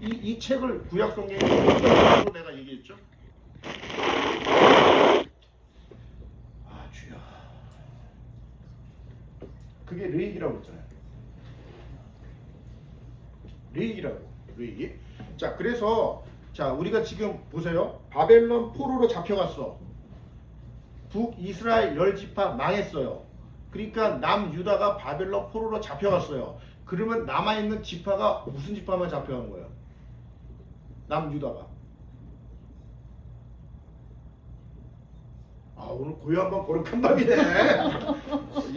이 책을 구약 성경에 어떤 내가 얘기했죠? 아 주여, 그게 레이기라고 했잖아요. 레이기라고, 레이기. 자, 그래서 자 우리가 지금 보세요. 바벨론 포로로 잡혀갔어. 북이스라엘 10지파 망했어요. 그러니까 남유다가 바벨론 포로로 잡혀갔어요. 그러면 남아있는 지파가 무슨 지파만 잡혀간 거예요? 남유다가. 아 오늘 고요 한번 고룩한 밤이네.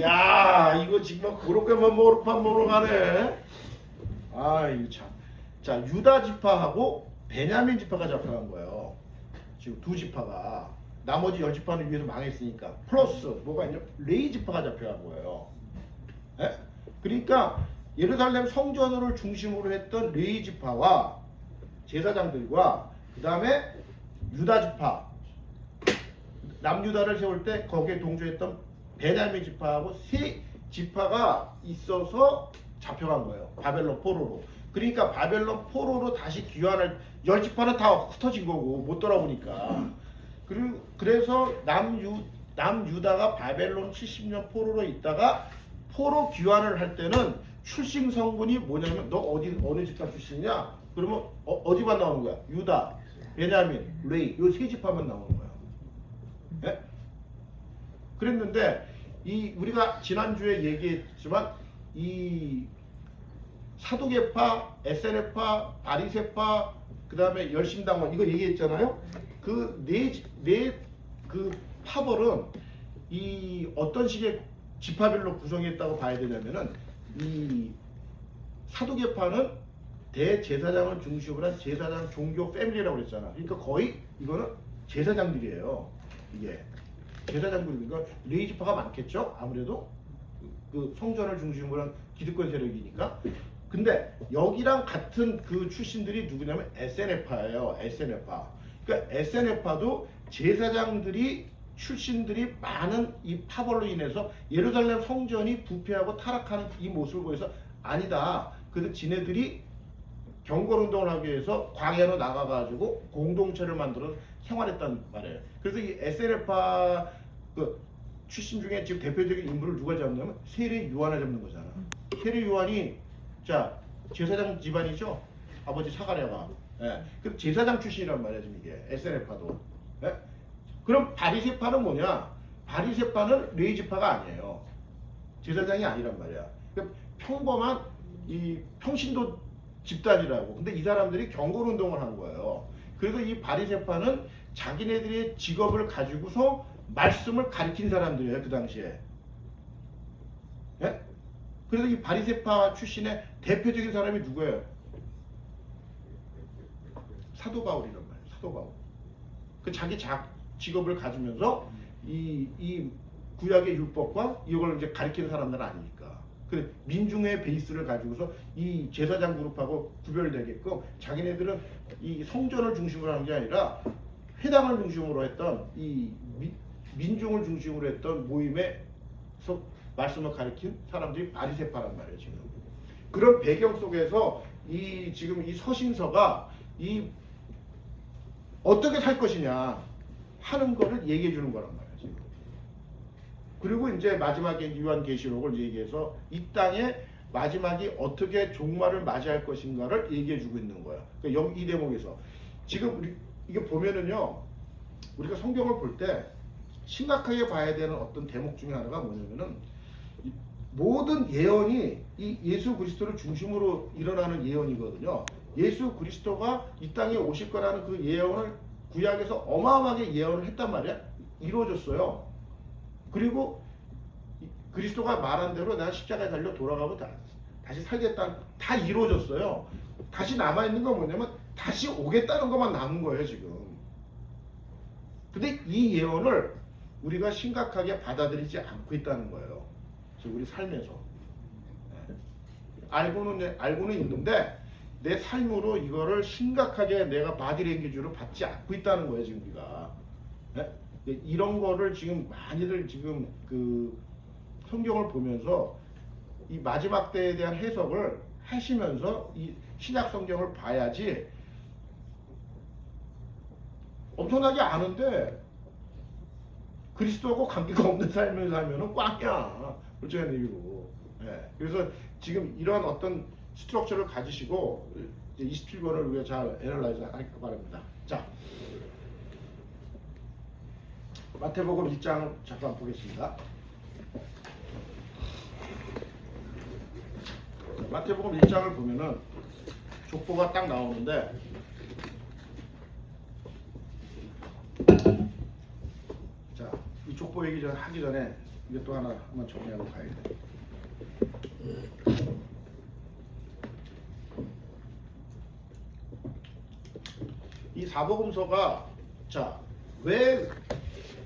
야 이거 정말 고룩한만 모르고 가네. 아 이거 참. 자 유다 지파하고 베냐민 지파가 잡혀간 거예요. 지금 두 지파가. 나머지 10지파는 위에서 망했으니까 플러스 뭐가 있냐? 레이 지파가 잡혀간 거예요. 에? 그러니까 예루살렘 성전을 중심으로 했던 레이 지파와 제사장들과 그 다음에 유다 지파, 남유다를 세울 때 거기에 동조했던 베냐민 지파하고 세 지파가 있어서 잡혀간 거예요. 바벨론 포로로. 그러니까 바벨론 포로로 다시 귀환을 10지파는 다 흩어진 거고 못 돌아오니까. 그래서 남유다가 바벨론 70년 포로로 있다가 포로 귀환을 할 때는 출생 성분이 뭐냐면 너 어느 지파 출신이냐? 그러면 어디만 나오는 거야? 유다, 베냐민, 레이 요 세 지파만 나오는 거야. 네? 그랬는데 우리가 지난주에 얘기했지만 이 사두개파, 에세네파, 바리새파, 그 다음에 열심당원 이거 얘기했잖아요. 그 그 파벌은 이 어떤 식의 지파별로 구성했다고 봐야 되냐면은 이 사두개파는 대제사장을 중심으로 한 제사장 종교 패밀리라고 그랬잖아. 그러니까 거의 이거는 제사장들이에요. 이게 제사장들이니까 레위 지파가 많겠죠. 아무래도 그 성전을 중심으로 한 기득권 세력이니까. 근데 여기랑 같은 그 출신들이 누구냐면 에세네파예요. 에세네파. 그러니까 에세네파도 제사장들이 출신들이 많은 이 파벌로 인해서 예루살렘 성전이 부패하고 타락하는 이 모습을 보여서 아니다. 그래서 지네들이 경건운동을 하기 위해서 광야로 나가가지고 공동체를 만들어 생활했단 말이에요. 그래서 이 에세네파 그 출신 중에 지금 대표적인 인물을 누가 잡냐면 세례 요한을 잡는 거잖아. 세례 요한이 자 제사장 집안이죠. 아버지 사가랴가. 예. 그 제사장 출신이란 말이야 지금 이게 에세네파도. 예? 그럼 바리새파는 뭐냐? 바리새파는 레위 지파가 아니에요. 제사장이 아니란 말이야. 그러니까 평범한 이 평신도 집단이라고. 근데 이 사람들이 경건 운동을 한 거예요. 그래서 이 바리새파는 자기네들의 직업을 가지고서 말씀을 가르친 사람들이에요 그 당시에. 예? 그래서 이 바리새파 출신의 대표적인 사람이 누구예요? 사도 바울이란 말이에요. 사도 바울. 그 자기 직업을 가지면서 이 구약의 율법과 이걸 이제 가르치는 사람들은 아니니까. 그 민중의 베이스를 가지고서 이 제사장 그룹하고 구별되게끔 자기네들은 이 성전을 중심으로 하는 게 아니라 회당을 중심으로 했던 이 민중을 중심으로 했던 모임에서 말씀을 가르친 사람들이 바리새파란 말이에요 지금. 그런 배경 속에서 지금 이 서신서가 이 어떻게 살 것이냐 하는 거를 얘기해 주는 거란 말이에요 지금. 그리고 이제 마지막에 요한계시록을 얘기해서 이 땅에 마지막이 어떻게 종말을 맞이할 것인가를 얘기해 주고 있는 거야. 그러니까 여기 이 대목에서 지금 이게 보면은요 우리가 성경을 볼 때 심각하게 봐야 되는 어떤 대목 중에 하나가 뭐냐면은 모든 예언이 이 예수 그리스도를 중심으로 일어나는 예언이거든요. 예수 그리스도가 이 땅에 오실 거라는 그 예언을 구약에서 어마어마하게 예언을 했단 말이야. 이루어졌어요. 그리고 그리스도가 말한 대로 내가 십자가에 달려 돌아가고 다시 살겠다. 다 이루어졌어요. 다시 남아있는 건 뭐냐면 다시 오겠다는 것만 남은 거예요 지금. 근데 이 예언을 우리가 심각하게 받아들이지 않고 있다는 거예요. 우리 삶에서. 알고는 있는데 내 삶으로 이거를 심각하게 내가 바디랭귀지로 받지 않고 있다는 거예요 지금 우리가. 이런 거를 지금 많이들 지금 그 성경을 보면서 이 마지막 때에 대한 해석을 하시면서 신약 성경을 봐야지. 엄청나게 아는데 그리스도하고 관계가 없는 삶을 살면은 꽝이야. 솔직한 얘기로. 예. 그래서 지금 이런 어떤 스트럭처를 가지시고 이제 27번을 우리가 잘 애널라이즈 하기 바랍니다. 자, 마태복음 1장 잠깐 보겠습니다. 마태복음 1장을 보면은 족보가 딱 나오는데, 자, 이 족보 얘기 하기 전에 이게 또 하나 한번 정리하고 가야 돼. 이 사복음서가, 자, 왜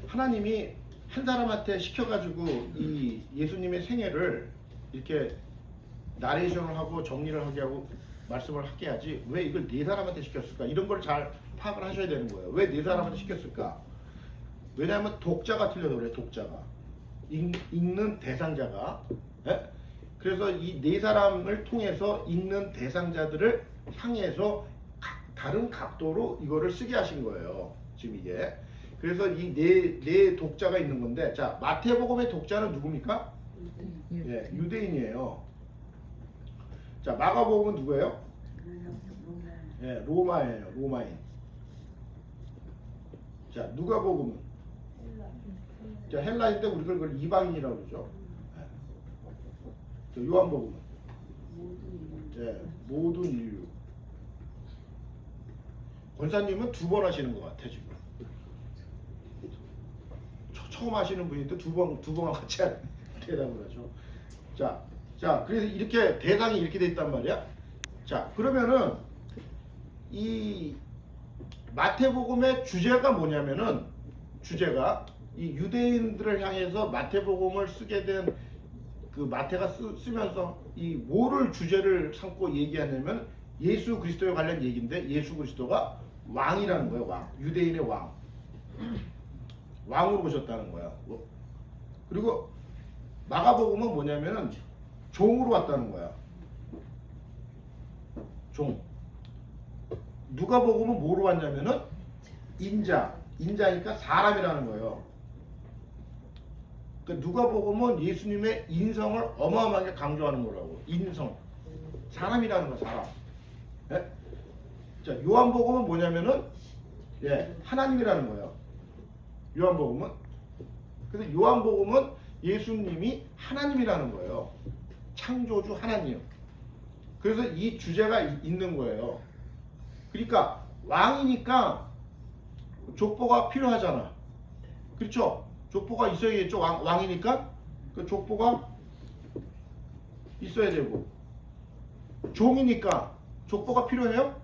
하나님이 한 사람한테 시켜가지고 이 예수님의 생애를 이렇게 나레이션을 하고 정리를 하게 하고 말씀을 하게 하지, 왜 이걸 네 사람한테 시켰을까? 이런 걸 잘 파악을 하셔야 되는 거예요. 왜 네 사람한테 시켰을까? 왜냐하면 독자가 틀려서 그래. 독자가 읽는 대상자가. 예? 그래서 이 네 사람을 통해서 읽는 대상자들을 향해서 다른 각도로 이거를 쓰게 하신 거예요. 지금 이게. 그래서 이 네 독자가 있는 건데, 자, 마태복음의 독자는 누굽니까? 예, 유대인이에요. 자, 마가복음은 누구예요? 예, 로마예요. 로마인. 자, 누가복음은? 자, 헬라인데 우리가 그걸 이방인이라고 그러죠. 예. 자, 요한복음은? 예, 모든 인류. 권사님은 두 번 하시는 것 같아 지금. 처음 하시는 분인데 두 번 같이 대답을 하죠. 자, 그래서 이렇게 대상이 이렇게 돼 있단 말이야. 자, 그러면은 이 마태복음의 주제가 뭐냐면은, 주제가 이 유대인들을 향해서 마태복음을 쓰게 된 그 마태가 쓰면서 이 뭐를 주제를 삼고 얘기하냐면 예수 그리스도에 관련 얘기인데, 예수 그리스도가 왕이라는 거예요. 왕. 유대인의 왕. 왕으로 오셨다는 거야. 그리고 마가복음은 뭐냐면은 종으로 왔다는 거야. 종. 누가복음은 뭐로 왔냐면은 인자니까 사람이라는 거예요. 그러니까 누가복음은 예수님의 인성을 어마어마하게 강조하는 거라고. 인성. 사람이라는 거, 사람. 예? 자, 요한복음은 뭐냐면은, 예, 하나님이라는 거예요. 요한복음은. 그래서 요한복음은 예수님이 하나님이라는 거예요. 창조주 하나님. 그래서 이 주제가 있는 거예요. 그러니까 왕이니까 족보가 필요하잖아. 그렇죠? 족보가 있어야겠죠. 왕이니까 그 족보가 있어야 되고, 종이니까 족보가 필요해요?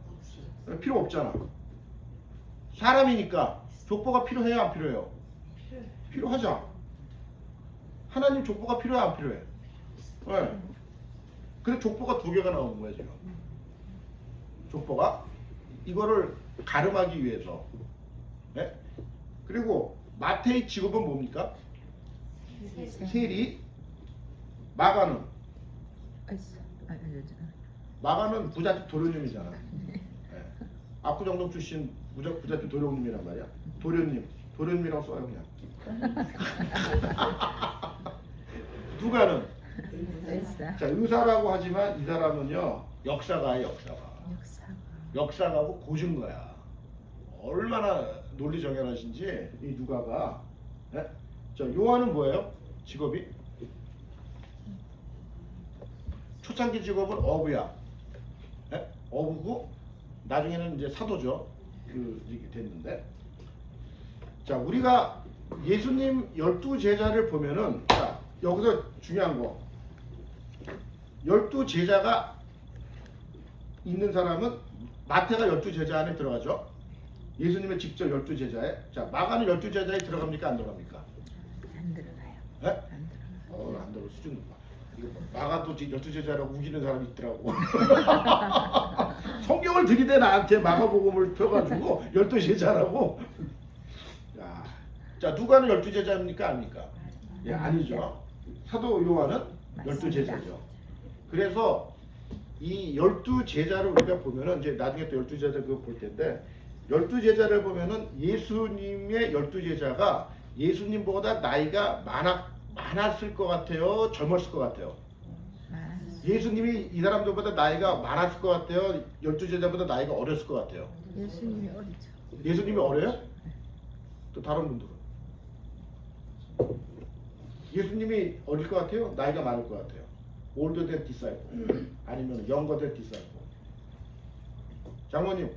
필요 없잖아. 사람이니까 족보가 필요해요, 안 필요해요? 필요하죠. 하나님 족보가 필요해, 안 필요해? 네. 그래서 족보가 두 개가 나오는 거야 지금. 족보가 이거를 가름하기 위해서. 네? 그리고 마태의 직업은 뭡니까? 세리. 마가는? 마가는 부잣집 도련님이잖아. 네. 압구정동 출신 부잣집 도련님이란 말이야. 도련님이라고 써요 그냥. 누가는? 자, 의사라고 하지만 이 사람은요 역사가예요. 역사가고 고증거야. 얼마나 논리정연하신지 이 누가가. 네? 자, 요한은 뭐예요? 직업이? 초창기 직업은 어부야. 네? 어부고 나중에는 이제 사도죠. 이렇게 됐는데, 자, 우리가 예수님 12제자를 보면은, 자, 여기서 중요한 거, 12제자가 있는 사람은 마태가 12제자 안에 들어가죠. 예수님의 직접 12제자에. 자, 마가는 12제자에 들어갑니까, 안 들어갑니까? 안 들어가요. 네? 안 들어가요. 안 들어. 수준 높아. 이거 마가도 12제자라고 우기는 사람이 있더라고. 성경을 들이대 나한테 마가복음을 펴가지고 12제자라고. 자, 누가는 12제자입니까, 아닙니까? 예, 아니죠. 사도 요한은 12제자죠. 그래서 이 12제자를 우리가 보면은 이제 나중에 또 12제자 그거 볼 텐데 12제자를 보면은 예수님의 12제자가 예수님보다 나이가 많았을 것 같아요? 젊었을 것 같아요? 아, 예수님이 이 사람들보다 나이가 많았을 것 같아요? 12제자보다 나이가 어렸을 것 같아요? 예수님이 어리죠. 예수님이 어려요? 또 다른 분들은? 예수님이 어릴 것 같아요? 나이가 많을 것 같아요? 올더 된 디사이플 아니면 영거 된 디사이플? 장모님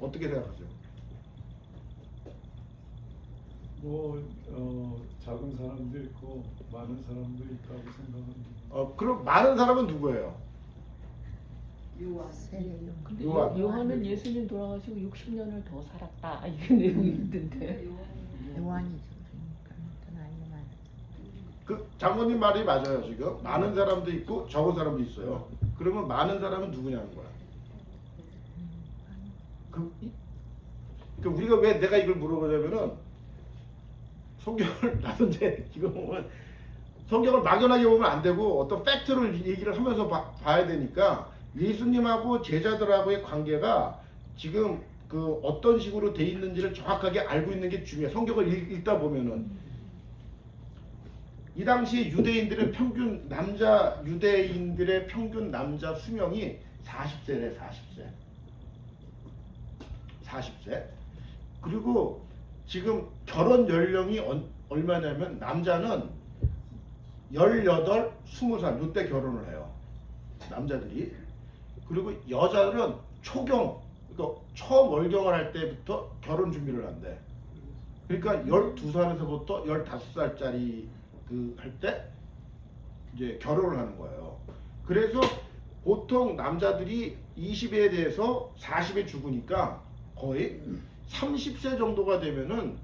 어떻게 생각하세요? 작은 사람도 있고 많은 사람도 있다고 생각합니다. 그럼 많은 사람은 누구예요? 세례요. 근데 요한. 요한은 예수님 돌아가시고 60년을 더 살았다 이게 내용이 있던데. 요한이죠. 그러니까 더 나이가 많아. 그 장모님 말이 맞아요. 지금 많은 사람도 있고 적은 사람도 있어요. 그러면 많은 사람은 누구냐는 거야. 그 우리가 왜 내가 이걸 물어보냐면은 성경을 나도 이제 이거 보면 성경을 막연하게 보면 안 되고 어떤 팩트를 얘기를 하면서 봐야 되니까 예수님하고 제자들하고의 관계가 지금 그 어떤 식으로 돼 있는지를 정확하게 알고 있는 게 중요해. 성경을 읽다 보면은 이 당시 유대인들의 평균 남자 유대인들의 평균 남자 수명이 40세래 40세. 40세. 그리고 지금 결혼 연령이 얼마냐면 남자는 18, 20살 이때 결혼을 해요. 남자들이. 그리고 여자들은 초경, 그러니까 처음 월경을 할 때부터 결혼 준비를 한대. 그러니까 12살에서부터 15살짜리 그 할 때 이제 결혼을 하는 거예요. 그래서 보통 남자들이 20에 대해서 40에 죽으니까 거의 30세 정도가 되면은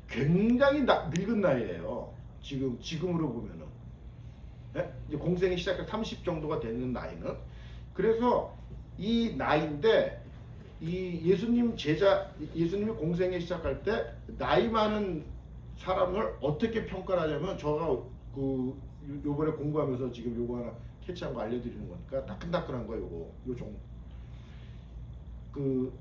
굉장히 늙은 나이예요. 지금으로 보면은. 네? 이제 공생이 시작해 30 정도가 되는 나이는. 그래서 이 나이인데 이 예수님이 공생에 시작할 때 나이 많은 사람을 어떻게 평가를 하냐면 제가 요번에 공부하면서 지금 요거 하나 캐치한 거 알려드리는 거니까 따끈따끈한 거 요 정도. 그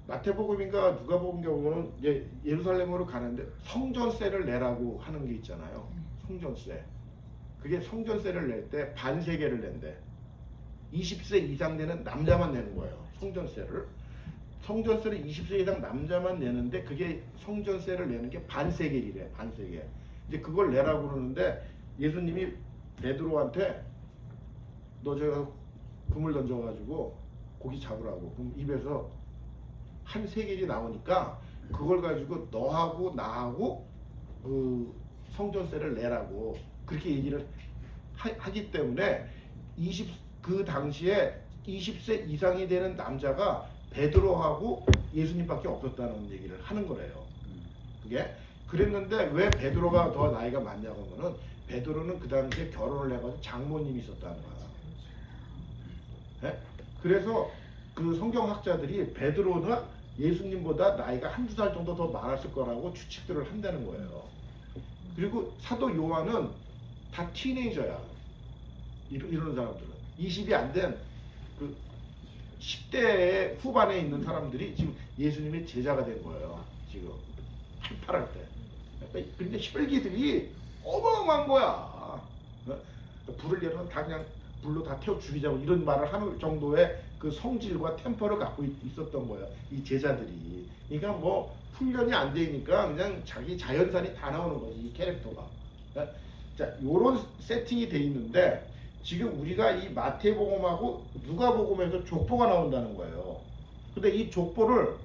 마태복음인가 누가복음인가 보면 이제 예루살렘으로 가는데 성전세를 내라고 하는 게 있잖아요. 성전세. 그게 성전세를 낼 때 반세계를 낸대. 20세 이상 되는 남자만 내는 거예요. 성전세를 20세 이상 남자만 내는데 그게 성전세를 내는 게 반세겔이래. 반세겔. 이제 그걸 내라고 그러는데 예수님이 베드로한테 너 저 그물 던져가지고 고기 잡으라고. 그럼 입에서 한 세겔이 나오니까 그걸 가지고 너하고 나하고 그 성전세를 내라고 그렇게 얘기를 하기 때문에 그 당시에 20세 이상이 되는 남자가 베드로하고 예수님밖에 없었다는 얘기를 하는 거래요. 그게 그랬는데 왜 베드로가 더 나이가 많냐고 하면은 베드로는 그 당시에 결혼을 해가지고 장모님이 있었다는 거야. 네? 그래서 그 성경학자들이 베드로는 예수님보다 나이가 한두 살 정도 더 많았을 거라고 추측들을 한다는 거예요. 그리고 사도 요한은 다 티네이저야. 이런 사람들은 20이 안 된 그 10대 후반에 있는 사람들이 지금 예수님의 제자가 된 거예요. 지금 팔팔할 때. 근데 혈기들이 어마어마한 거야. 어? 불을 내려면 다 그냥 불로 다 태워 죽이자고 이런 말을 하는 정도의 그 성질과 템퍼를 갖고 있었던 거예요. 이 제자들이. 그러니까 뭐 훈련이 안 되니까 그냥 자기 자연산이 다 나오는 거지. 이 캐릭터가. 어? 자, 요런 세팅이 돼 있는데 지금 우리가 이 마태복음하고 누가복음에서 족보가 나온다는 거예요. 근데 이 족보를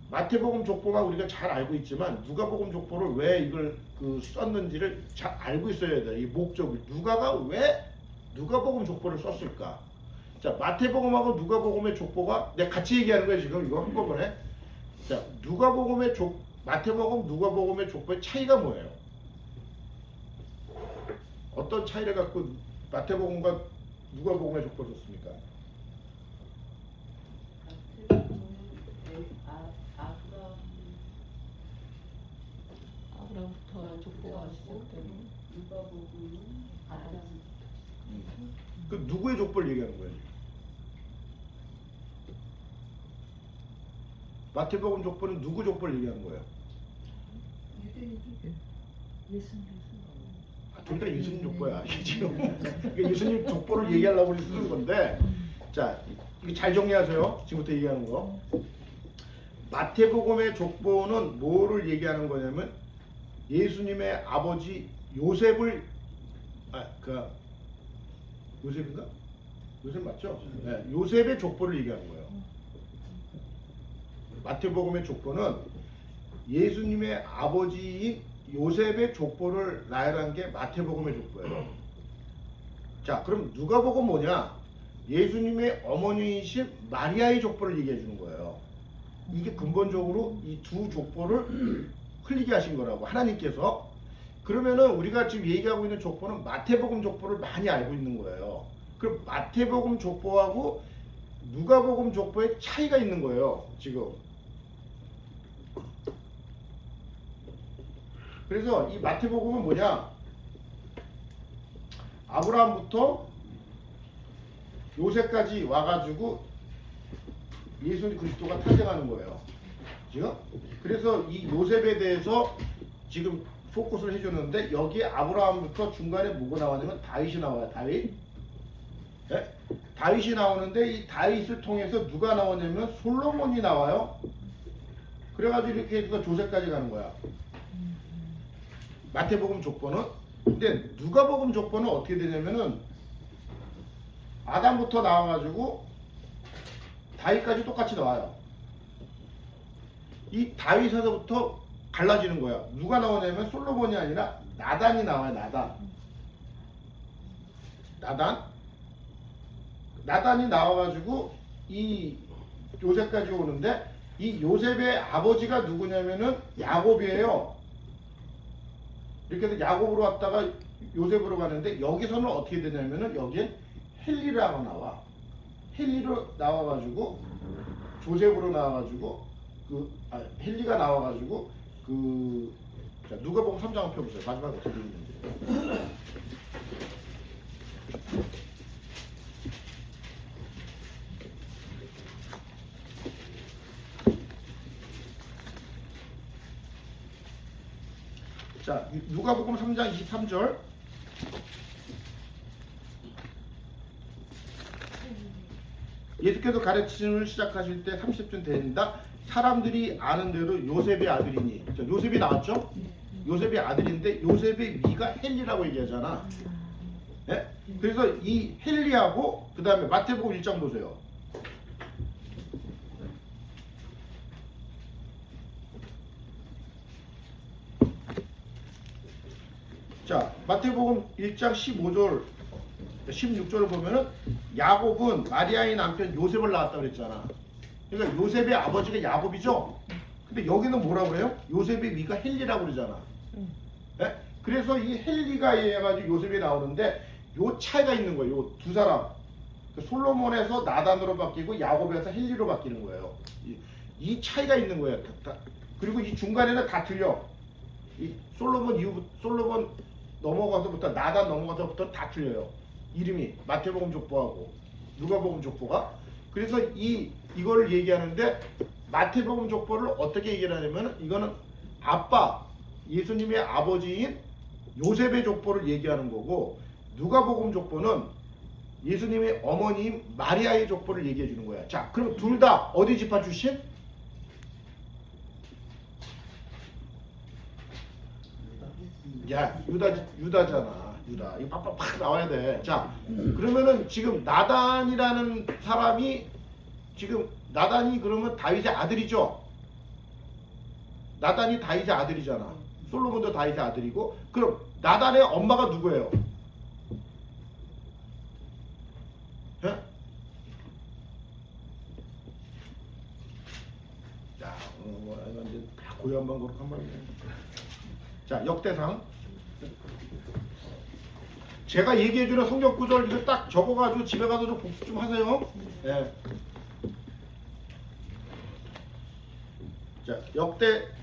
마태복음 족보가 우리가 잘 알고 있지만 누가복음 족보를 왜 이걸 썼는지를 잘 알고 있어야 돼요. 이 목적을. 누가가 왜 누가복음 족보를 썼을까? 자, 마태복음하고 누가복음의 족보가 내가 같이 얘기하는 거예요. 지금 이거 한꺼번에. 자, 마태복음, 누가복음의 족보의 차이가 뭐예요? 어떤 차이를 갖고 마태복음과 누가복음의 족보를 썼습니까? 아브라함부터 족보가 시작되고 그 누구의 족보를 얘기하는 거예요? 마태복음 족보는 누구 족보를 얘기하는 거예요? 둘 다 예수님 족보야. 이게 지금 그러니까 예수님 족보를 얘기하려고 쓰는 건데, 자, 이거 잘 정리하세요. 지금부터 얘기하는 거. 마태복음의 족보는 뭐를 얘기하는 거냐면 예수님의 아버지 요셉을 요셉인가? 요셉 맞죠? 네, 요셉의 족보를 얘기하는 거예요. 마태복음의 족보는 예수님의 아버지인 요셉의 족보를 나열한 게 마태복음의 족보예요. 자, 그럼 누가복음 뭐냐? 예수님의 어머니이신 마리아의 족보를 얘기해 주는 거예요. 이게 근본적으로 이 두 족보를 흘리게 하신 거라고, 하나님께서. 그러면은 우리가 지금 얘기하고 있는 족보는 마태복음 족보를 많이 알고 있는 거예요. 그럼 마태복음 족보하고 누가복음 족보에 차이가 있는 거예요, 지금. 그래서 이 마태복음은 뭐냐? 아브라함부터 요셉까지 와가지고 예수 그리스도가 탄생하는 거예요, 지금. 그래서 이 요셉에 대해서 지금 포커스를 해주는데, 여기에 아브라함부터 중간에 뭐가 나왔냐면 다윗이 나와요. 다윗. 네? 다윗이 나오는데 이 다윗을 통해서 누가 나오냐면 솔로몬이 나와요. 그래가지고 이렇게 해서 조세까지 가는 거야, 마태복음 족보는. 근데 누가복음 족보는 어떻게 되냐면은 아담부터 나와가지고 다윗까지 똑같이 나와요. 이 다윗에서부터 갈라지는 거야. 누가 나오냐면 솔로몬이 아니라 나단이 나와요. 나단이 나와가지고 이 요셉까지 오는데, 이 요셉의 아버지가 누구냐면은 야곱이에요. 이렇게 해서 야곱으로 왔다가 요셉으로 가는데, 여기서는 어떻게 되냐면은 여기에 헬리라고 나와. 헬리로 나와가지고 조셉으로 나와가지고 헬리가 나와가지고 자, 누가복음 3장을 펴보세요. 마지막에 어떻게 되는지. 자, 누가복음 3장 23절. 예수께서 가르침을 시작하실 때 30쯤 된다. 사람들이 아는 대로 요셉의 아들이니. 자, 요셉이 나왔죠? 요셉의 아들인데 요셉의 위가 헬리라고 얘기하잖아. 네? 그래서 이 헬리하고 그 다음에 마태복음 1장 보세요. 자, 마태복음 1장 15절 16절을 보면은 야곱은 마리아의 남편 요셉을 낳았다고 그랬잖아. 그러니까 요셉의 아버지가 야곱이죠. 근데 여기는 뭐라고 그래요? 요셉의 위가 헬리라고 그러잖아. 네? 그래서 이 헬리가 해가지고 요셉이 나오는데 요 차이가 있는 거예요. 요 두 사람. 솔로몬에서 나단으로 바뀌고 야곱에서 헬리로 바뀌는 거예요. 이 차이가 있는 거예요. 그리고 이 중간에는 다 틀려. 이 솔로몬 넘어가서부터 나단 넘어가서부터 다 틀려요. 이름이 마태복음 족보하고 누가복음 족보가. 그래서 이거를 얘기하는데 마태복음 족보를 어떻게 얘기를 하냐면 이거는 아빠 예수님의 아버지인 요셉의 족보를 얘기하는 거고, 누가복음 족보는 예수님의 어머니인 마리아의 족보를 얘기해 주는 거야. 자, 그럼 둘 다 어디 지파 출신? 야, 유다잖아. 유다. 이거 팍팍팍 나와야 돼. 자, 그러면은 지금 나단이라는 사람이 나단이 그러면 다윗의 아들이죠. 나단이 다윗의 아들이잖아. 솔로몬도 다윗의 아들이고. 그럼 나단의 엄마가 누구예요? 예? 자, 이건 이제 다 고연방 그렇게 한 말이네. 자, 역대상. 제가 얘기해주는 성경 구절 이거 딱 적어가지고 집에 가서 좀 복습 좀 하세요. 예. 자,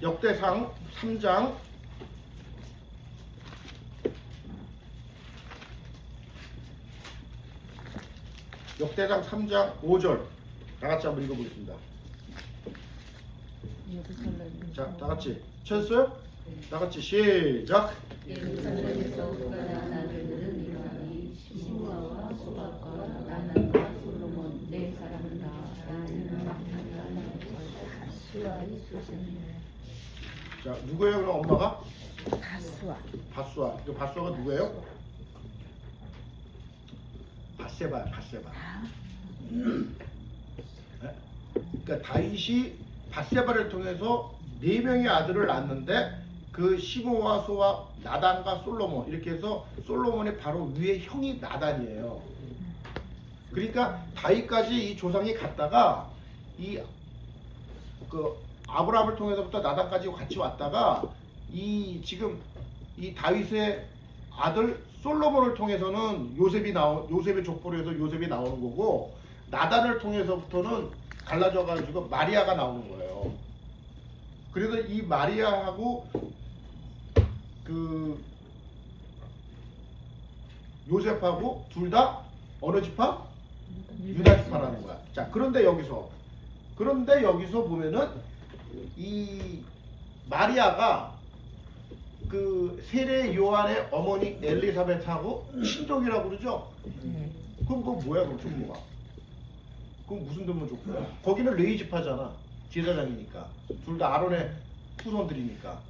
역대상 3장. 역대상 3장 5절. 다 같이 한번 읽어보겠습니다. 예루살렘. 자, 다 같이 찾았어요? 다 같이 시작. 예루살렘에서 가난 아들들은 이러하니 시므아와 소박과 나단과 솔로몬 네 사람이다. 바수와 이수생이래. 자, 누구예요? 그럼 엄마가? 바수와. 바수아. 그 바수아가 누구예요? 바세바야, 바세바. 네? 그러니까 다윗이 바세바를 통해서 네 명의 아들을 낳았는데 그 시므와 소와 나단과 솔로몬 이렇게 해서 솔로몬의 바로 위에 형이 나단이에요. 그러니까 다윗까지 이 조상이 갔다가 이 그 아브라함을 통해서부터 나단까지 같이 왔다가 이 지금 이 다윗의 아들 솔로몬을 통해서는 요셉의 족보로 해서 요셉이 나오는 거고 나단을 통해서부터는 갈라져 가지고 마리아가 나오는 거예요. 그래서 이 마리아하고 그 요셉하고 둘 다 어느 지파? 유다 지파라는 거야. 자, 그런데 여기서 보면은 이 마리아가 그 세례 요한의 어머니 엘리사벳하고 친족이라고 그러죠? 네. 그럼 그거 뭐야, 그럼 족보가? 그럼 무슨 놈의 족보야? 거기는 레위 지파잖아. 제사장이니까. 둘 다 아론의 후손들이니까.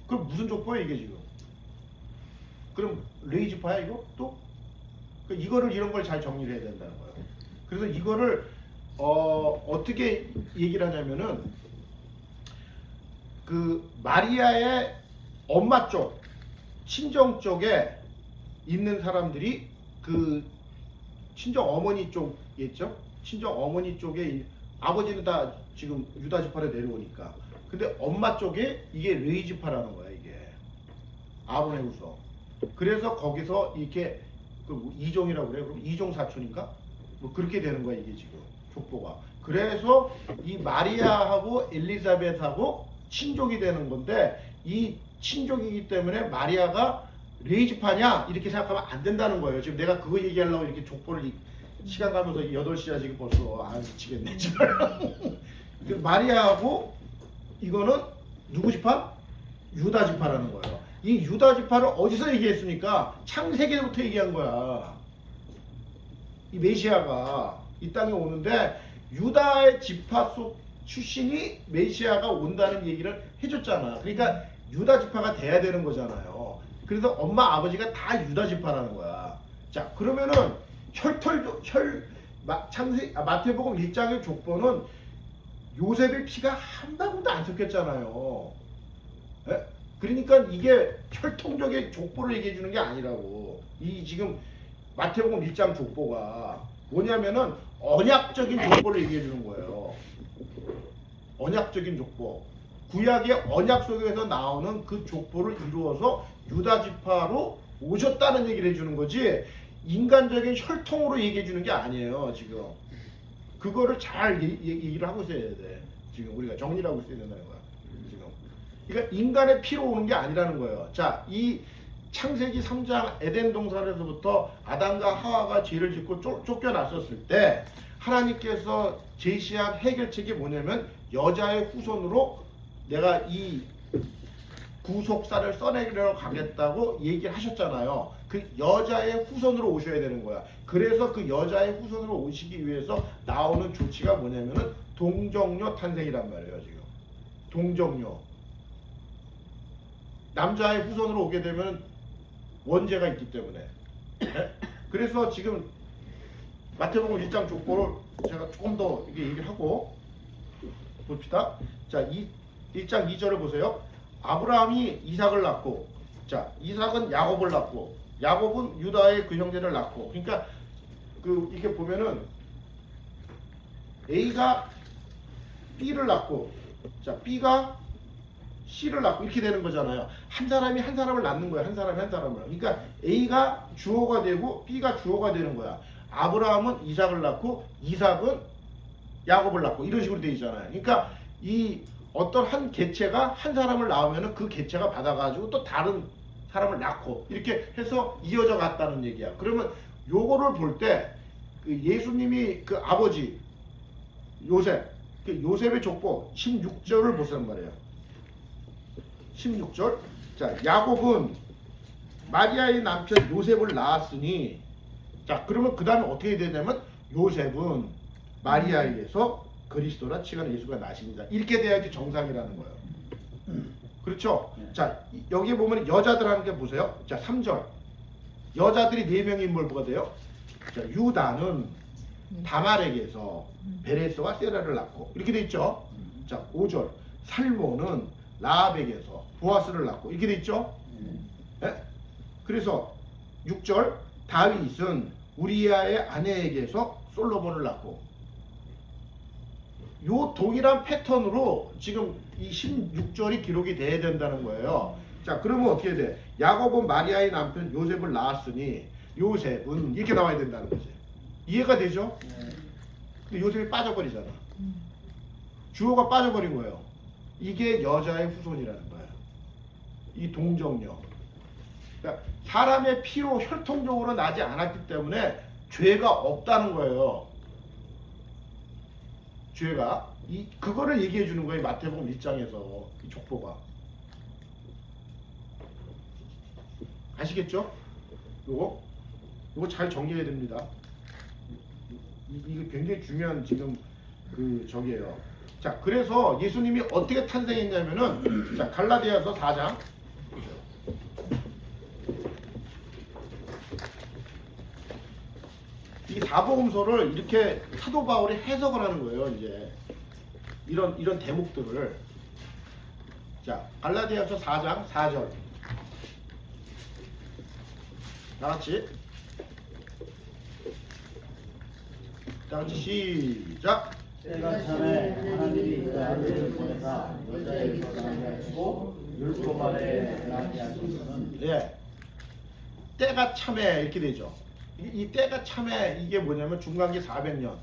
그럼 무슨 족보야 이게 지금? 그럼 레위 지파야 이거 또? 이거를 이런 걸 잘 정리를 해야 된다는 거예요. 그래서 이거를 어떻게 얘기를 하냐면은 그 마리아의 엄마 쪽 친정 쪽에 있는 사람들이 그 친정 어머니 쪽이겠죠? 친정 어머니 쪽에 아버지는 다 지금 유다 지파로 내려오니까. 근데 엄마 쪽에 이게 레위 지파라는 거야 이게. 아론의 후손. 그래서 거기서 이렇게 그 이종이라고 그래요. 그럼 이종 사촌인가? 뭐 그렇게 되는 거야 이게 지금 족보가. 그래서 이 마리아하고 엘리사벳하고 친족이 되는 건데 이 친족이기 때문에 마리아가 레위 지파냐 이렇게 생각하면 안 된다는 거예요. 지금 내가 그거 얘기하려고 이렇게 족보를 시간 가면서 8시야 지금 벌써. 아 미치겠네 지금. 그 마리아하고 이거는 누구 지파? 유다 지파라는 거예요. 이 유다 지파를 어디서 얘기했습니까? 창세기부터 얘기한 거야. 이 메시아가 이 땅에 오는데 유다의 지파 속 출신이 메시아가 온다는 얘기를 해줬잖아. 그러니까 유다 지파가 돼야 되는 거잖아요. 그래서 엄마 아버지가 다 유다 지파라는 거야. 자, 그러면은 마태복음 1장의 족보는 요셉의 피가 한 방울도 안 섞였잖아요. 예? 그러니까 이게 혈통적인 족보를 얘기해 주는 게 아니라고. 이 지금 마태복음 1장 족보가 뭐냐면은 언약적인 족보를 얘기해 주는 거예요. 언약적인 족보. 구약의 언약 속에서 나오는 그 족보를 이루어서 유다 지파로 오셨다는 얘기를 해주는 거지 인간적인 혈통으로 얘기해 주는 게 아니에요. 지금 그거를 잘 얘기를 하고 있어야 돼. 지금 우리가 정리를 하고 있어야 된다는 거야. 지금 그러니까 인간의 피로 오는 게 아니라는 거예요. 자, 이 창세기 3장 에덴 동산에서부터 아담과 하와가 죄를 짓고 쫓겨났었을 때 하나님께서 제시한 해결책이 뭐냐면 여자의 후손으로 내가 이 구속사를 써내려 가겠다고 얘기를 하셨잖아요. 그 여자의 후손으로 오셔야 되는 거야. 그래서 그 여자의 후손으로 오시기 위해서 나오는 조치가 뭐냐면은 동정녀 탄생이란 말이에요. 지금 동정녀. 남자의 후손으로 오게 되면 원죄가 있기 때문에. 네? 그래서 지금 마태복음 1장 족보를 제가 조금 더 이게 얘기를 하고 봅시다. 자, 1장 2절을 보세요. 아브라함이 이삭을 낳고, 자, 이삭은 야곱을 낳고, 야곱은 유다의 그 형제를 낳고, 그러니까 그 이렇게 보면은 A가 B를 낳고, 자, B가 C를 낳고 이렇게 되는 거잖아요. 한 사람이 한 사람을 낳는 거야. 한 사람이 한 사람을. 그러니까 A가 주어가 되고 B가 주어가 되는 거야. 아브라함은 이삭을 낳고 이삭은 야곱을 낳고 이런 식으로 되어 있잖아요. 그러니까 이 어떤 한 개체가 한 사람을 낳으면은 그 개체가 받아가지고 또 다른 사람을 낳고 이렇게 해서 이어져 갔다는 얘기야. 그러면 요거를 볼 때 그 예수님이 그 아버지 요셉 그 요셉의 족보 16절을 보시란 말이에요. 16절. 자, 야곱은 마리아의 남편 요셉을 낳았으니, 자, 그러면 그 다음에 어떻게 되냐면 요셉은 마리아에게서 그리스도라 칭하는 예수가 나십니다. 이렇게 돼야지 정상이라는 거예요. 그렇죠? 자, 여기 보면 여자들 하는 게 보세요. 자, 3절. 여자들이 4명의 인물부가 돼요. 자, 유다는 다말에게서 베레스와 세라를 낳고 이렇게 돼 있죠. 자, 5절. 살모는 라합에게서 보아스를 낳고 이렇게 돼 있죠. 예? 그래서 6절. 다윗은 우리아의 아내에게서 솔로몬을 낳고, 요 동일한 패턴으로 지금 이 16절이 기록이 돼야 된다는 거예요. 자, 그러면 어떻게 돼? 야곱은 마리아의 남편 요셉을 낳았으니 요셉은 이렇게 나와야 된다는 거지. 이해가 되죠? 근데 요셉이 빠져버리잖아. 주어가 빠져버린 거예요. 이게 여자의 후손이라는 거예요. 이 동정녀. 그러니까 사람의 피로 혈통적으로 나지 않았기 때문에 죄가 없다는 거예요. 죄가. 그거를 얘기해 주는 거예요. 마태복음 1장에서 이 족보가. 아시겠죠? 요거 잘 정리해야 됩니다. 이게 굉장히 중요한 지금 그 저기예요. 자, 그래서 예수님이 어떻게 탄생했냐면은 자, 갈라디아서 4장. 이 사복음서를 이렇게 사도 바울이 해석을 하는 거예요. 이제 이런 대목들을. 자, 갈라디아서 4장 4절. 다같이 시작. 때가 참에 하나님이 그 아들을 보내사 여자에게서 나게 하시고 율법 아래 낳게 하시는. 예. 때가 참에 이렇게 되죠. 이 때가 참에 이게 뭐냐면 중간기 400년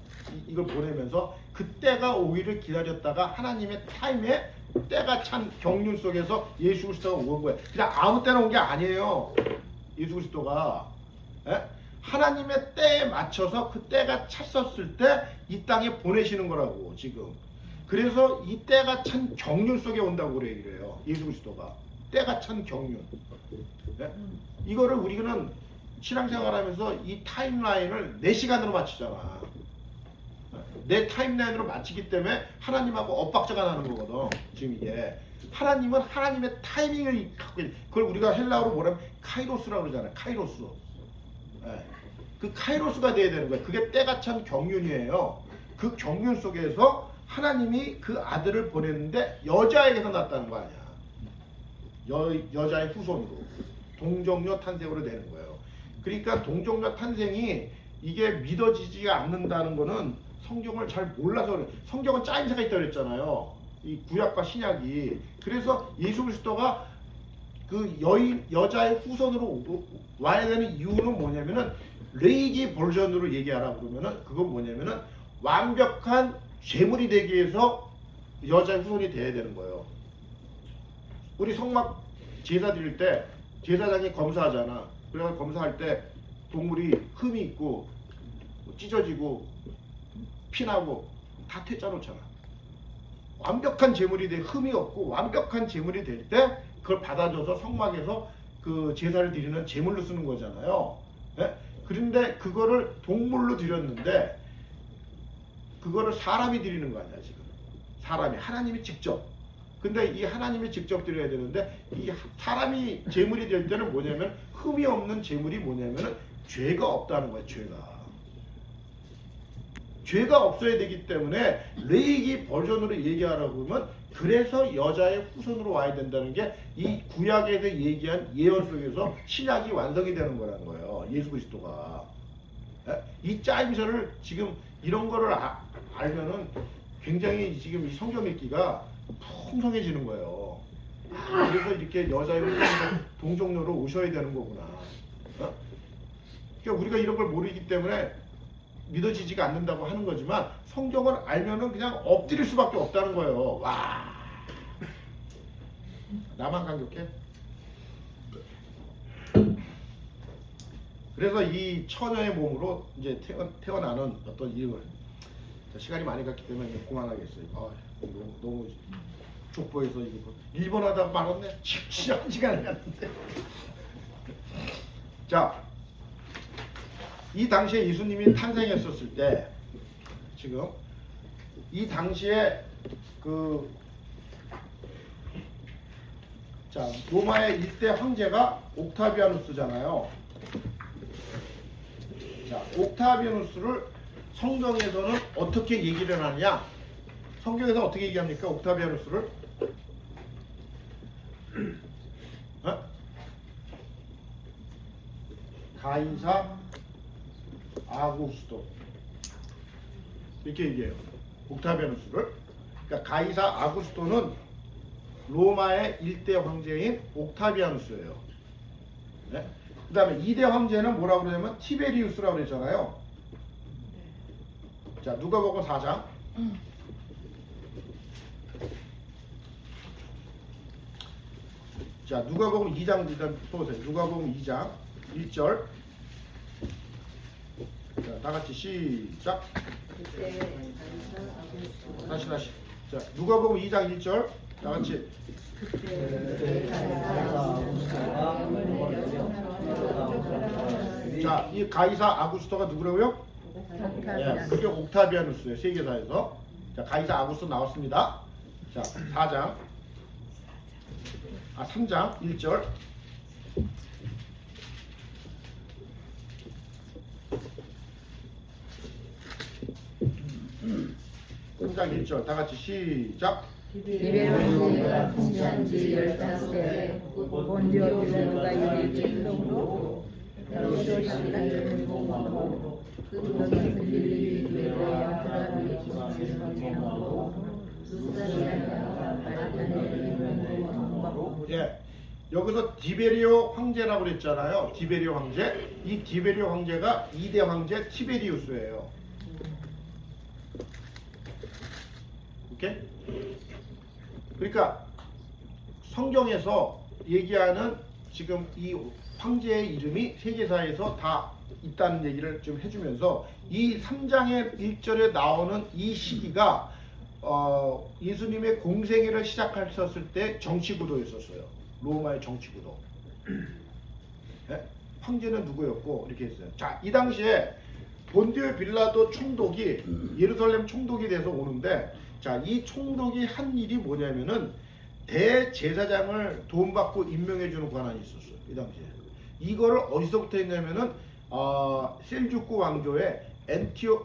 이걸 보내면서 그 때가 오기를 기다렸다가 하나님의 타임에 때가 찬 경륜 속에서 예수 그리스도가 온 거예요. 그냥 아무 때나 온 게 아니에요. 예수 그리스도가. 예? 하나님의 때에 맞춰서 그 때가 찼었을 때 이 땅에 보내시는 거라고 지금. 그래서 이 때가 찬 경륜 속에 온다고 그래 이래요. 예수 그리스도가. 때가 찬 경륜. 예? 이거를 우리는 신앙생활하면서 이 타임라인을 내 시간으로 맞추잖아. 내 타임라인으로 맞추기 때문에 하나님하고 엇박자가 나는 거거든. 지금 이게 하나님은 하나님의 타이밍을 갖고 있는, 그걸 우리가 헬라어로 뭐라면 카이로스라고 그러잖아요. 카이로스. 예. 그 카이로스가 돼야 되는 거예요. 그게 때가 찬 경륜이에요. 그 경륜 속에서 하나님이 그 아들을 보냈는데 여자에게서 났다는 거 아니야. 여자의 후손으로 동정녀 탄생으로 되는 거예요. 그러니까 동정녀 탄생이 이게 믿어지지가 않는다는 거는 성경을 잘 몰라서 그래. 성경은 짜임새가 있다고 그랬잖아요. 이 구약과 신약이. 그래서 예수 그리스도가 그 여자의 후손으로 와야 되는 이유는 뭐냐면은 레이기 버전으로 얘기하라 그러면은 그건 뭐냐면은 완벽한 제물이 되기 위해서 여자의 후손이 돼야 되는 거예요. 우리 성막 제사 드릴 때 제사장이 검사하잖아. 그래서 검사할 때 동물이 흠이 있고 찢어지고 피나고 다 퇴짜 놓잖아. 완벽한 제물이 돼 흠이 없고 완벽한 제물이 될 때 그걸 받아줘서 성막에서 그 제사를 드리는 제물로 쓰는 거잖아요. 예? 그런데 그거를 동물로 드렸는데 그거를 사람이 드리는 거 아니야 지금. 사람이 하나님이 직접. 근데 이 하나님이 직접 드려야 되는데 이 사람이 제물이 될 때는 뭐냐면 흠이 없는 제물이 뭐냐면 죄가 없다는 거야. 죄가 없어야 되기 때문에 레이기 버전으로 얘기하라고 그러면 그래서 여자의 후손으로 와야 된다는 게 이 구약에서 얘기한 예언 속에서 신약이 완성이 되는 거라는 거예요. 예수 그리스도가. 이 짜임새를 지금 이런 거를 알면은 굉장히 지금 이 성경 읽기가 풍성해지는 거예요. 그래서 이렇게 여자의 후손으로 동정녀로 오셔야 되는 거구나. 그러니까 우리가 이런 걸 모르기 때문에 믿어지지가 않는다고 하는 거지만 성경을 알면은 그냥 엎드릴 수밖에 없다는 거예요. 와, 나만 감격해? 그래서 이 처녀의 몸으로 이제 태어나는 어떤 이름을, 자, 시간이 많이 갔기 때문에 이제 그만하겠어요. 너무 족보에서 이거 1번 하다 말았네. 진짜 1시간이 갔는데. 자, 이 당시에 예수님이 탄생했었을 때 지금 이 당시에 자, 로마의 일대 황제가 옥타비아누스잖아요. 자, 옥타비아누스를 성경에서는 어떻게 얘기를 하느냐? 성경에서 어떻게 얘기합니까? 옥타비아누스를? 어? 가이사 아구스토 이렇게 얘기해요. 옥타비아누스를. 그러니까 가이사 아구스토는 로마의 1대 황제인 옥타비아누스예요. 네? 그 다음에 2대 황제는 뭐라고 그러냐면 티베리우스라고 그랬잖아요. 자, 누가복음 4장. 자, 누가복음 2장 일단 보세요. 누가복음 2장 1절. 자, 다 같이 시작. 다시. 자, 누가복음 2장 1절. 다 같이. 자, 이 가이사 아구스토가 누구라고요? 그게 옥타비아누스예요. 세계사에서. 자, 가이사 아구스토 나왔습니다. 자, 4장. 3장 1절. 3장 1절 다 같이 시작. 디베르시가 풍년한 지 15세 본디오 빌라도가 이르기 일동으로 헤로도 장난을 공하고 그들은 빌립이 교회에 들어가기 기만하고 예, 여기서 디베리오 황제라고 그랬잖아요. 디베리오 황제. 이 디베리오 황제가 2대 황제 티베리우스예요. 오케이? 그러니까 성경에서 얘기하는 지금 이 황제의 이름이 세계사에서 다 있다는 얘기를 좀 해주면서 이 3장의 1절에 나오는 이 시기가 예수님의 공생애를 시작하셨을 때 정치구도였었어요. 로마의 정치구도. 네? 황제는 누구였고 이렇게 했어요. 자, 이 당시에 본디오 빌라도 총독이 예루살렘 총독이 돼서 오는데, 자, 이 총독이 한 일이 뭐냐면은 대제사장을 도움받고 임명해주는 권한이 있었어요. 이 당시에. 이거를 어디서부터 했냐면은 셀주크 왕조의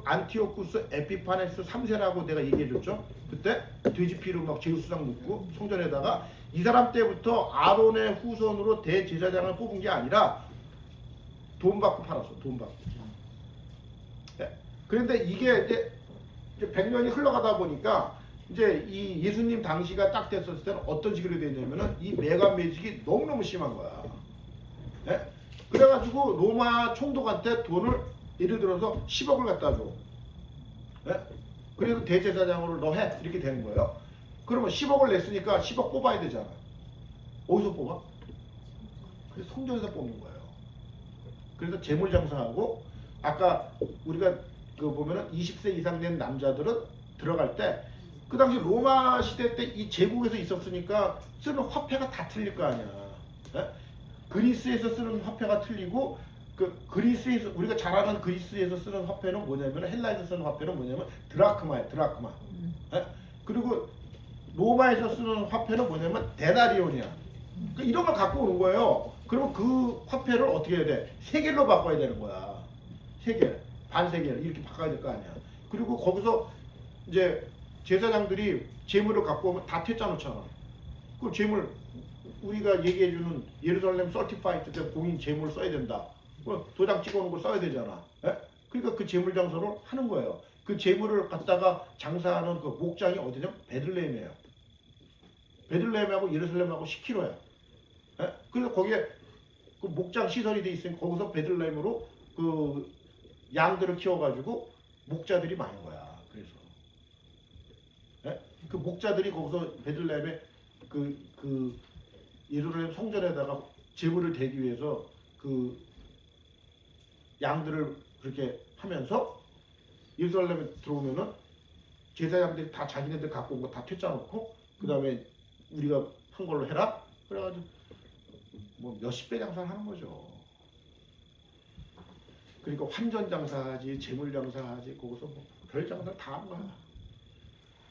안티오쿠스 에피파네스 3세라고 내가 얘기해줬죠. 그때 돼지피를 막 제우스상 묻고 성전에다가 이 사람 때부터 아론의 후손으로 대제사장을 뽑은 게 아니라 돈 받고 팔았어. 돈 받고. 네. 그런데 이게 이제 100년이 흘러가다 보니까 이제 이 예수님 당시가 딱 됐었을 때는 어떤 식으로 됐냐면은 이 매관 매직이 너무너무 심한 거야. 네? 그래가지고 로마 총독한테 돈을 예를 들어서 10억을 갖다 줘. 네? 그래서 대제사장으로 너 해. 이렇게 되는 거예요. 그러면 10억을 냈으니까 10억 뽑아야 되잖아. 어디서 뽑아? 그래서 성전에서 뽑는 거예요. 그래서 재물장사하고, 아까 우리가 그 보면은 20세 이상 된 남자들은 들어갈 때, 그 당시 로마 시대 때 이 제국에서 있었으니까 쓰는 화폐가 다 틀릴 거 아니야. 네? 그리스에서 쓰는 화폐가 틀리고, 그 그리스에서 우리가 잘 아는 그리스에서 쓰는 화폐는 뭐냐면, 헬라에서 쓰는 화폐는 뭐냐면 드라크마예요. 드라크마. 네? 그리고 로마에서 쓰는 화폐는 뭐냐면 데나리온이야. 그러니까 이런 걸 갖고 오는 거예요. 그러면 그 화폐를 어떻게 해야 돼? 세겔로 바꿔야 되는 거야. 세겔, 반세겔 이렇게 바꿔야 될 거 아니야. 그리고 거기서 이제 제사장들이 재물을 갖고 오면 다 퇴짜 놓잖아. 그 재물 우리가 얘기해주는 예루살렘 서티파이트 때 공인 재물 써야 된다. 도장 찍어놓은 거 써야 되잖아. 예? 그러니까 그 재물 장사를 하는 거예요. 그 재물을 갖다가 장사하는 그 목장이 어디냐? 베들레헴이에요. 베들레헴하고 예루살렘하고 10km야. 예? 그래서 거기에 그 목장 시설이 돼 있으니 거기서 베들레헴으로 그 양들을 키워가지고 목자들이 많은 거야. 그래서 예? 그 목자들이 거기서 베들레헴에 그 예루살렘 성전에다가 제물을 대기 위해서 그 양들을 그렇게 하면서 예루살렘에 들어오면은 제사장들이 다 자기네들 갖고 온 거 다 퇴짜 놓고 그 다음에 우리가 한 걸로 해라. 그래가지고 뭐 몇십 배 장사를 하는 거죠. 그러니까 환전 장사하지, 재물 장사하지, 거기서 뭐 별 장사 다 한 거야.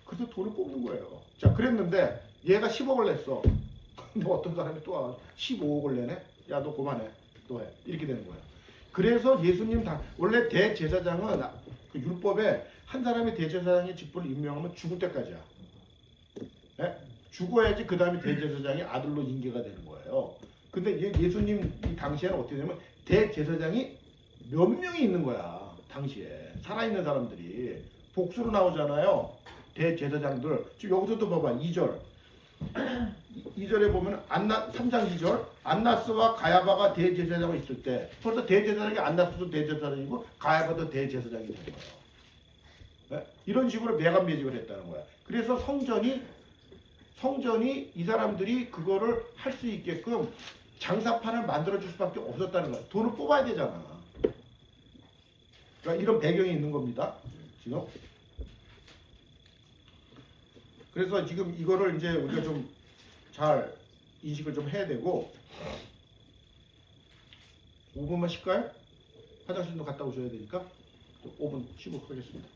그래서 돈을 뽑는 거예요. 자, 그랬는데 얘가 10억을 냈어. 근데 어떤 사람이 또 와 15억을 내네? 야, 너 그만해. 너 해. 이렇게 되는 거예요. 그래서 예수님 다 원래 대제사장은 그 율법에 한 사람이 대제사장의 직분을 임명하면 죽을 때까지야. 예? 죽어야지 그 다음에 대제사장이 아들로 인계가 되는 거예요. 근데 예수님 이 당시에는 어떻게 되냐면 대제사장이 몇 명이 있는 거야. 당시에 살아있는 사람들이 복수로 나오잖아요. 대제사장들. 지금 여기서도 봐봐. 2절 2절에 보면 3장 2절 안나스와 가야바가 대제사장으로 있을 때 벌써 대제사장이 안나스도 대제사장이고 가야바도 대제사장이 되는 거예요. 네? 이런 식으로 매간매직을 했다는 거야. 그래서 성전이 이 사람들이 그거를 할 수 있게끔 장사판을 만들어줄 수밖에 없었다는 거야. 돈을 뽑아야 되잖아. 그러니까 이런 배경이 있는 겁니다. 지금. 그래서 지금 이거를 이제 우리가 좀 잘 인식을 좀 해야 되고 5분만 쉴까요? 화장실도 갔다 오셔야 되니까 5분 쉬고 하겠습니다.